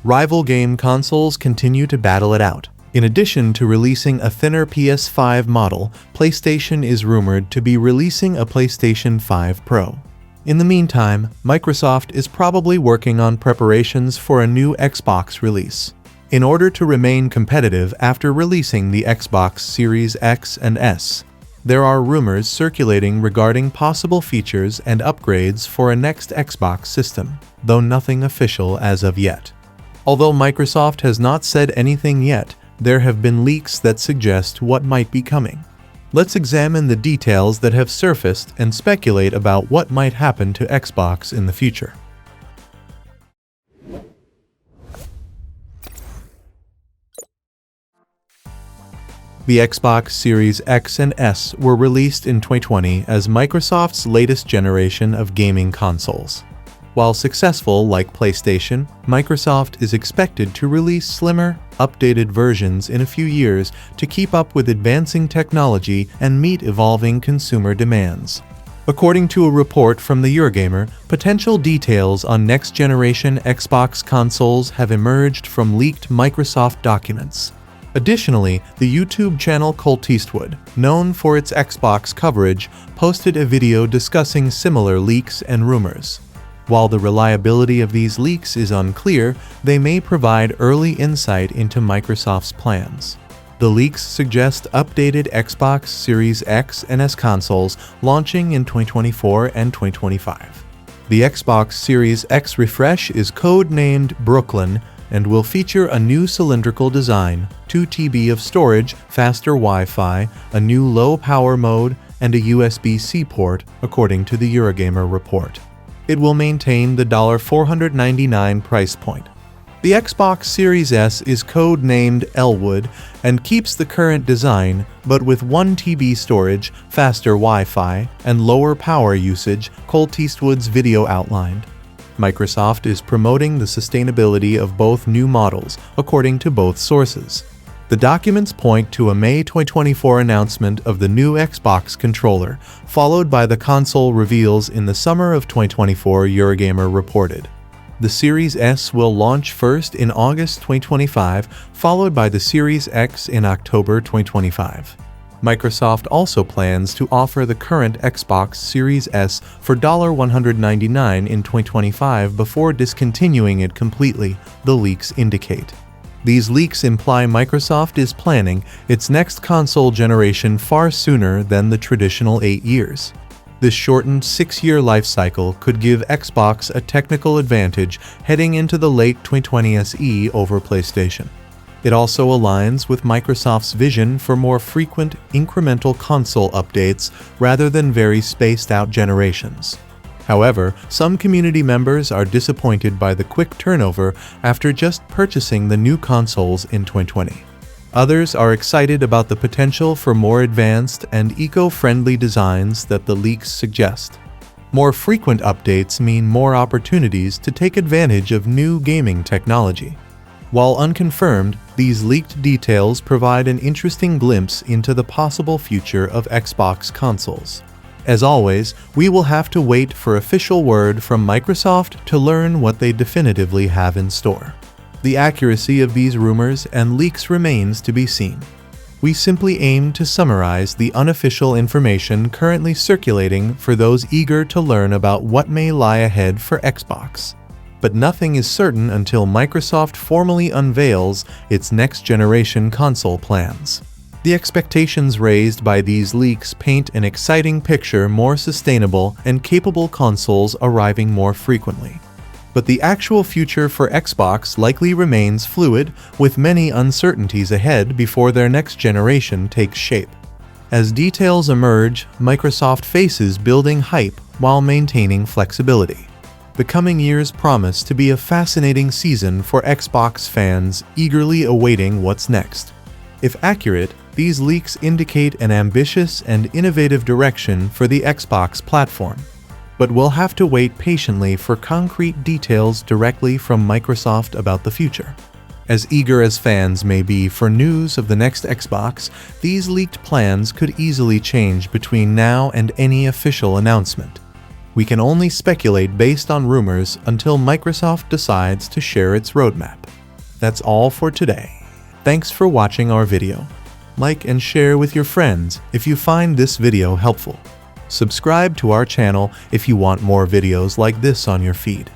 rival game consoles continue to battle it out. In addition to releasing a thinner PS5 model, PlayStation is rumored to be releasing a PlayStation 5 Pro. In the meantime, Microsoft is probably working on preparations for a new Xbox release. In order to remain competitive after releasing the Xbox Series X and S, there are rumors circulating regarding possible features and upgrades for a next Xbox system, though nothing official as of yet. Although Microsoft has not said anything yet, there have been leaks that suggest what might be coming. Let's examine the details that have surfaced and speculate about what might happen to Xbox in the future. The Xbox Series X and S were released in 2020 as Microsoft's latest generation of gaming consoles. While successful like PlayStation, Microsoft is expected to release slimmer, updated versions in a few years to keep up with advancing technology and meet evolving consumer demands. According to a report from the Eurogamer, potential details on next-generation Xbox consoles have emerged from leaked Microsoft documents. Additionally, the YouTube channel Colt Eastwood, known for its Xbox coverage, posted a video discussing similar leaks and rumors. While the reliability of these leaks is unclear, they may provide early insight into Microsoft's plans. The leaks suggest updated Xbox Series X and S consoles launching in 2024 and 2025. The Xbox Series X refresh is code-named Brooklyn and will feature a new cylindrical design, 2 TB of storage, faster Wi-Fi, a new low-power mode, and a USB-C port, according to the Eurogamer report. It will maintain the $499 price point. The Xbox Series S is code-named Elwood and keeps the current design, but with 1 TB storage, faster Wi-Fi, and lower power usage, Colt Eastwood's video outlined. Microsoft is promoting the sustainability of both new models, according to both sources. The documents point to a May 2024 announcement of the new Xbox controller, followed by the console reveals in the summer of 2024, Eurogamer reported. The Series S will launch first in August 2025, followed by the Series X in October 2025. Microsoft also plans to offer the current Xbox Series S for $199 in 2025 before discontinuing it completely, the leaks indicate. These leaks imply Microsoft is planning its next console generation far sooner than the traditional 8 years. This shortened 6-year life cycle could give Xbox a technical advantage heading into the late 2020 SE over PlayStation. It also aligns with Microsoft's vision for more frequent, incremental console updates rather than very spaced-out generations. However, some community members are disappointed by the quick turnover after just purchasing the new consoles in 2020. Others are excited about the potential for more advanced and eco-friendly designs that the leaks suggest. More frequent updates mean more opportunities to take advantage of new gaming technology. While unconfirmed, these leaked details provide an interesting glimpse into the possible future of Xbox consoles. As always, we will have to wait for official word from Microsoft to learn what they definitively have in store. The accuracy of these rumors and leaks remains to be seen. We simply aim to summarize the unofficial information currently circulating for those eager to learn about what may lie ahead for Xbox. But nothing is certain until Microsoft formally unveils its next-generation console plans. The expectations raised by these leaks paint an exciting picture: more sustainable and capable consoles arriving more frequently. But the actual future for Xbox likely remains fluid, with many uncertainties ahead before their next generation takes shape. As details emerge, Microsoft faces building hype while maintaining flexibility. The coming years promise to be a fascinating season for Xbox fans eagerly awaiting what's next. If accurate, these leaks indicate an ambitious and innovative direction for the Xbox platform. But we'll have to wait patiently for concrete details directly from Microsoft about the future. As eager as fans may be for news of the next Xbox, these leaked plans could easily change between now and any official announcement. We can only speculate based on rumors until Microsoft decides to share its roadmap. That's all for today. Thanks for watching our video. Like and share with your friends if you find this video helpful. Subscribe to our channel if you want more videos like this on your feed.